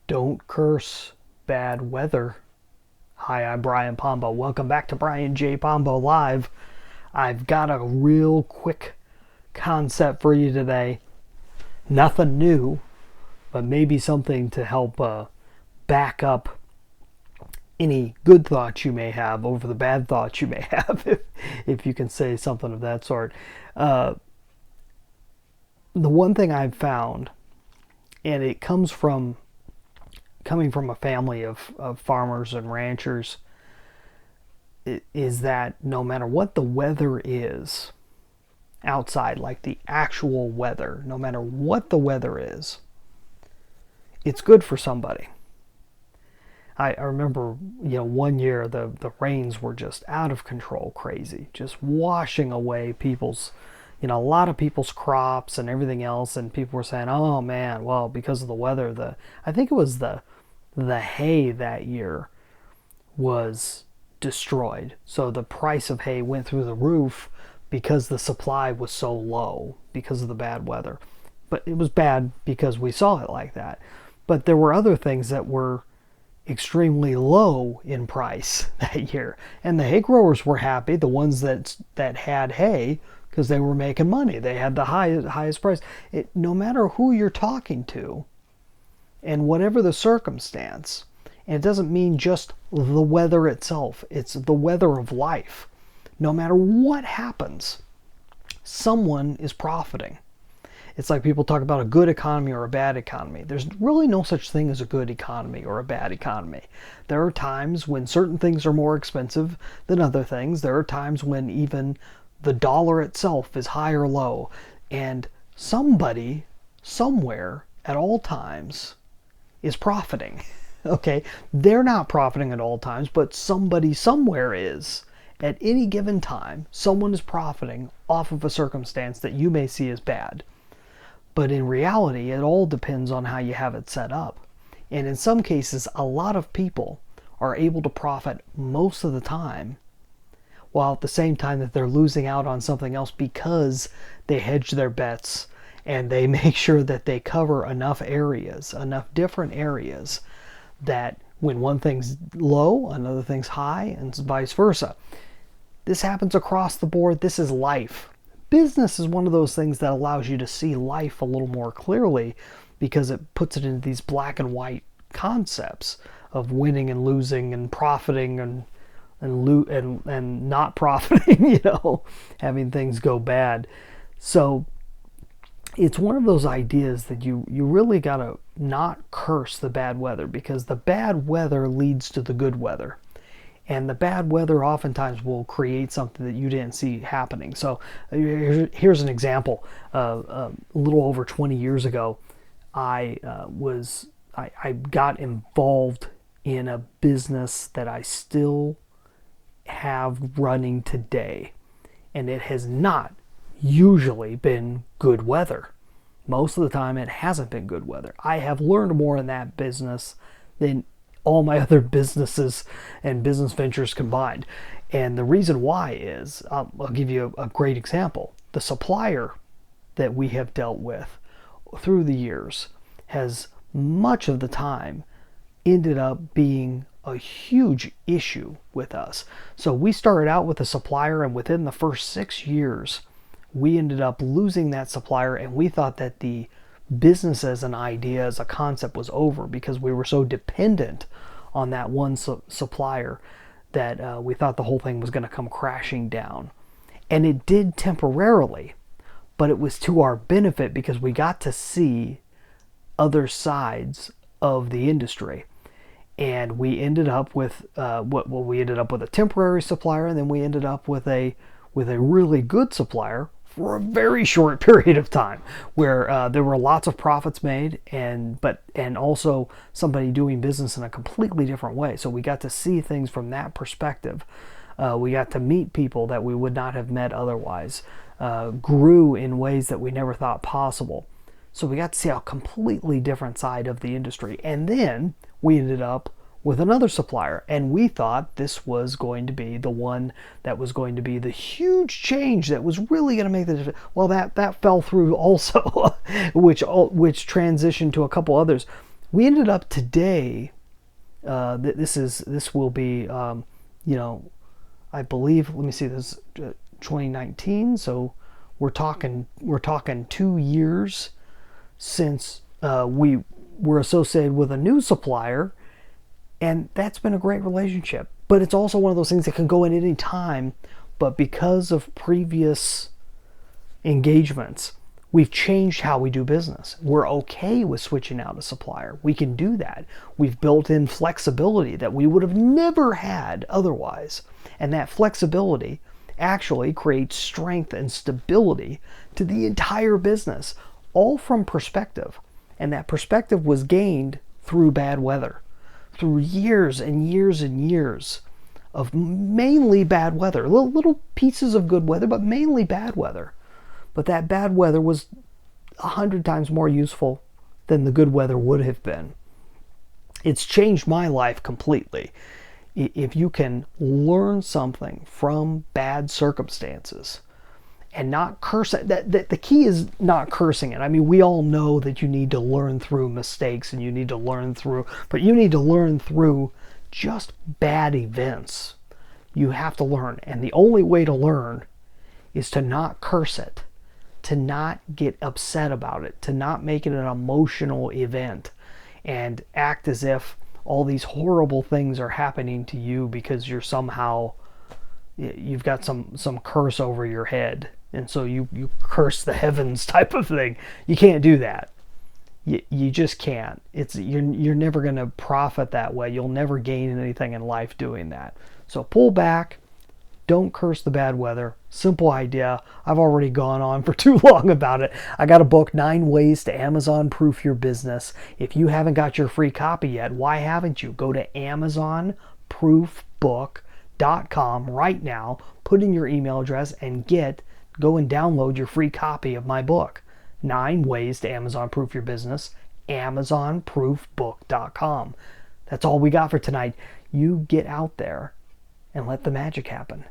Don't curse bad weather. Hi, I'm Brian Pombo. Welcome back to Brian J. Pombo Live. I've got a real quick concept for you today. Nothing new, but maybe something to help back up any good thoughts you may have over the bad thoughts you may have, if you can say something of that sort. The one thing I've found, and it comes from coming from a family of farmers and ranchers, is that no matter what the weather is outside, like the actual weather, no matter what the weather is, it's good for somebody. I remember, one year the rains were just out of control, crazy, just washing away a lot of people's crops and everything else, and people were saying, "Oh man, well, because of the weather, I think it was the hay that year was destroyed. So the price of hay went through the roof because the supply was so low because of the bad weather. But it was bad because we saw it like that. But there were other things that were extremely low in price that year. And the hay growers were happy, the ones that had hay, because they were making money. They had the highest price. No matter who you're talking to, and whatever the circumstance, and it doesn't mean just the weather itself, it's the weather of life. No matter what happens, someone is profiting. It's like people talk about a good economy or a bad economy. There's really no such thing as a good economy or a bad economy. There are times when certain things are more expensive than other things. There are times when even the dollar itself is high or low. And somebody, somewhere, at all times, is profiting. Okay, they're not profiting at all times, but somebody somewhere is. At any given time, someone is profiting off of a circumstance that you may see as bad. But in reality, it all depends on how you have it set up. And in some cases, a lot of people are able to profit most of the time, while at the same time that they're losing out on something else because they hedge their bets and they make sure that they cover enough areas, enough different areas, that when one thing's low, another thing's high, and vice versa. This happens across the board. This is life. Business is one of those things that allows you to see life a little more clearly, because it puts it into these black and white concepts of winning and losing and profiting and not profiting, having things go bad. So it's one of those ideas that you really got to not curse the bad weather, because the bad weather leads to the good weather. And the bad weather oftentimes will create something that you didn't see happening. So here's an example. A little over 20 years ago, I got involved in a business that I still have running today. And it has not usually been good weather. Most of the time it hasn't been good weather. I have learned more in that business than all my other businesses and business ventures combined. And the reason why is, I'll give you a great example. The supplier that we have dealt with through the years has much of the time ended up being a huge issue with us. So we started out with a supplier, and within the first 6 years, we ended up losing that supplier, and we thought that the business as an idea, as a concept, was over, because we were so dependent on that one supplier that we thought the whole thing was going to come crashing down. And it did temporarily, but it was to our benefit, because we got to see other sides of the industry. And we ended up with we ended up with a temporary supplier, and then we ended up with a really good supplier for a very short period of time, where there were lots of profits made, and also somebody doing business in a completely different way. So we got to see things from that perspective. We got to meet people that we would not have met otherwise, grew in ways that we never thought possible. So we got to see a completely different side of the industry. And then we ended up with another supplier, and we thought this was going to be the one that was going to be the huge change that was really going to make the difference. Well, that fell through also, which transitioned to a couple others. We ended up today. This will be, I believe. Let me see. This is 2019. So we're talking 2 years since we were associated with a new supplier, and that's been a great relationship. But it's also one of those things that can go at any time. But because of previous engagements, we've changed how we do business. We're okay with switching out a supplier. We can do that. We've built in flexibility that we would have never had otherwise. And that flexibility actually creates strength and stability to the entire business, all from perspective. And that perspective was gained through bad weather, through years and years and years of mainly bad weather, little pieces of good weather, but mainly bad weather. But that bad weather was 100 times more useful than the good weather would have been. It's changed my life completely. If you can learn something from bad circumstances and not curse it, the key is not cursing it. I mean, we all know that you need to learn through mistakes and you need to learn through, but you need to learn through just bad events. You have to learn. And the only way to learn is to not curse it, to not get upset about it, to not make it an emotional event and act as if all these horrible things are happening to you because you've got some curse over your head. And so you curse the heavens type of thing. You can't do that. You just can't. You're never going to profit that way. You'll never gain anything in life doing that. So pull back. Don't curse the bad weather. Simple idea. I've already gone on for too long about it. I got a book, 9 Ways to Amazon Proof Your Business. If you haven't got your free copy yet, why haven't you? Go to AmazonProofBook.com right now, put in your email address, and go and download your free copy of my book. 9 Ways to Amazon Proof Your Business, AmazonProofBook.com. That's all we got for tonight. You get out there and let the magic happen.